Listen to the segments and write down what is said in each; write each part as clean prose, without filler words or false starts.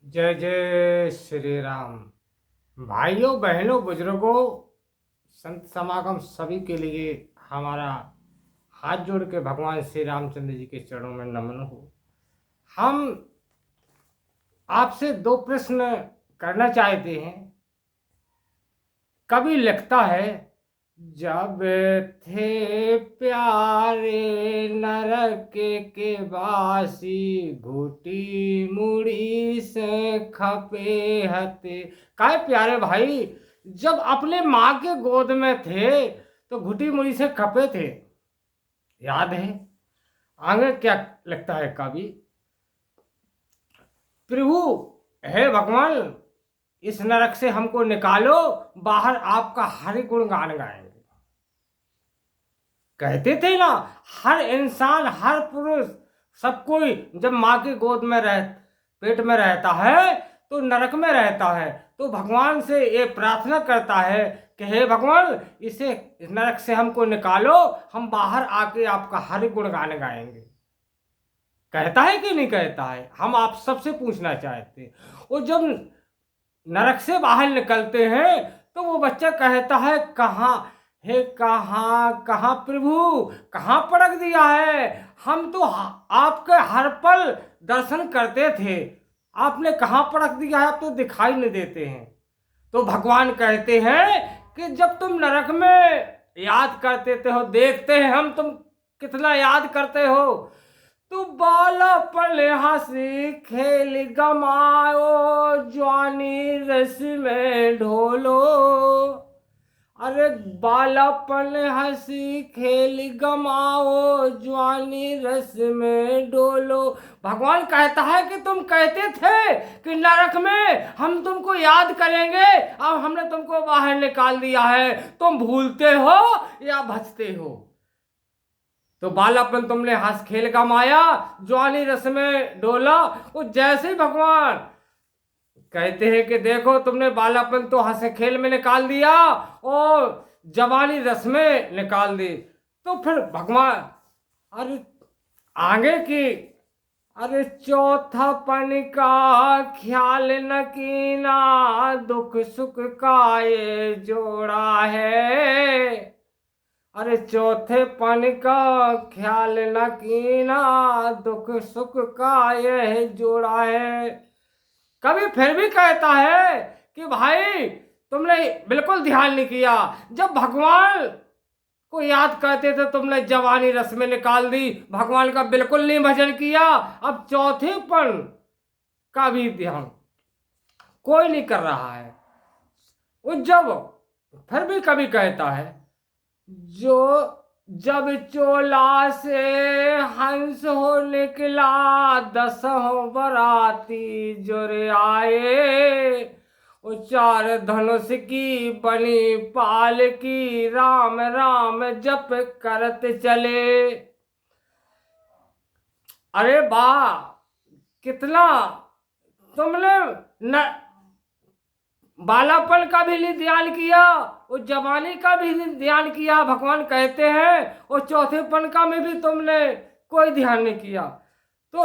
जय जय श्री राम। भाइयों बहनों बुजुर्गों, संत समागम सभी के लिए हमारा हाथ जोड़ के भगवान श्री रामचंद्र जी के चरणों में नमन हो। हम आपसे दो प्रश्न करना चाहते हैं। कवि लिखता है, जब थे प्यारे नरक के वासी, घुटी मुड़ी से खपे हते। काय प्यारे भाई, जब अपने माँ के गोद में थे तो घुटी मुड़ी से खपे थे, याद है? आगे क्या लिखता है कवि? प्रभु, हे भगवान, इस नरक से हमको निकालो, बाहर आपका हरि गुण गान गाएंगे। कहते थे ना, हर इंसान, हर पुरुष, सब कोई जब माँ की गोद में पेट में रहता है तो नरक में रहता है, तो भगवान से ये प्रार्थना करता है कि हे भगवान, इसे इस नरक से हमको निकालो, हम बाहर आके आपका हरि गुण गान गाएंगे। कहता है कि नहीं कहता है? हम आप सबसे पूछना चाहते हैं। वो जब नरक से बाहर निकलते हैं तो वो बच्चा कहता है, कहाँ हे, कहाँ कहाँ प्रभु, कहाँ पड़क दिया है? हम तो आपके हर पल दर्शन करते थे, आपने कहाँ पड़क दिया है? आप तो दिखाई नहीं देते हैं। तो भगवान कहते हैं कि जब तुम नरक में याद करते थे हो, देखते हैं हम तुम कितना याद करते हो, तू बालापन हंसी खेल गमाओ, जवानी रस में ढोलो। अरे बालापन हंसी खेल गमाओ, जवानी रस में डोलो। भगवान कहता है कि तुम कहते थे कि नरक में हम तुमको याद करेंगे, अब हमने तुमको बाहर निकाल दिया है, तुम भूलते हो या बचते हो? तो बालापन तुमने हंस खेल गमाया, जवानी रस में डोला। वो जैसे ही भगवान कहते हैं कि देखो, तुमने बालापन तो हंस खेल में निकाल दिया और जवानी रस में निकाल दी, तो फिर भगवान अरे आगे की, अरे चौथापन का ख्याल न कीना, दुख सुख का ये जोड़ा है। अरे चौथेपन का ख्याल न कीना, दुख सुख का यह जोड़ा है। कभी फिर भी कहता है कि भाई, तुमने बिल्कुल ध्यान नहीं किया, जब भगवान को याद करते थे तुमने जवानी रस में निकाल दी, भगवान का बिल्कुल नहीं भजन किया। अब चौथेपन का भी ध्यान कोई नहीं कर रहा है। वो जब फिर भी कभी कहता है, जो जब चोला से हंस हो निकला, 10 बराती जुर आए, वो 4 धनुष की बनी पाल की, राम राम जप करत चले। अरे बा, कितना तुमने न बालापन का भी नहीं ध्यान किया, वो जवानी का भी नहीं ध्यान किया। भगवान कहते हैं वो चौथेपन का में भी तुमने कोई ध्यान नहीं किया। तो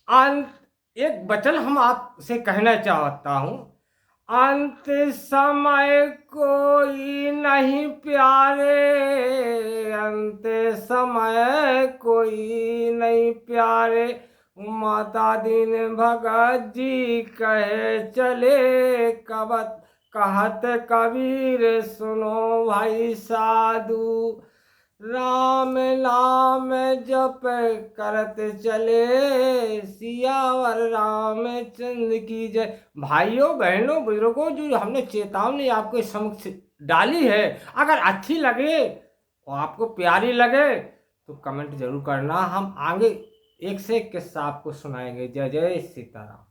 अंत एक वचन हम आपसे कहना चाहता हूं, अंत समय कोई नहीं प्यारे, अंत समय कोई नहीं प्यारे, माता दीन भगत जी कहे चले, कबत कहत कबीर सुनो भाई साधु, राम नाम जप करत चले, सियावर रामचंद्र की जय। भाइयों बहनों बुजुर्गों, जो हमने चेतावनी आपके समक्ष डाली है, अगर अच्छी लगे और आपको प्यारी लगे तो कमेंट जरूर करना। हम आगे एक से एक किस्सा आपको सुनाएंगे। जय जय सीताराम।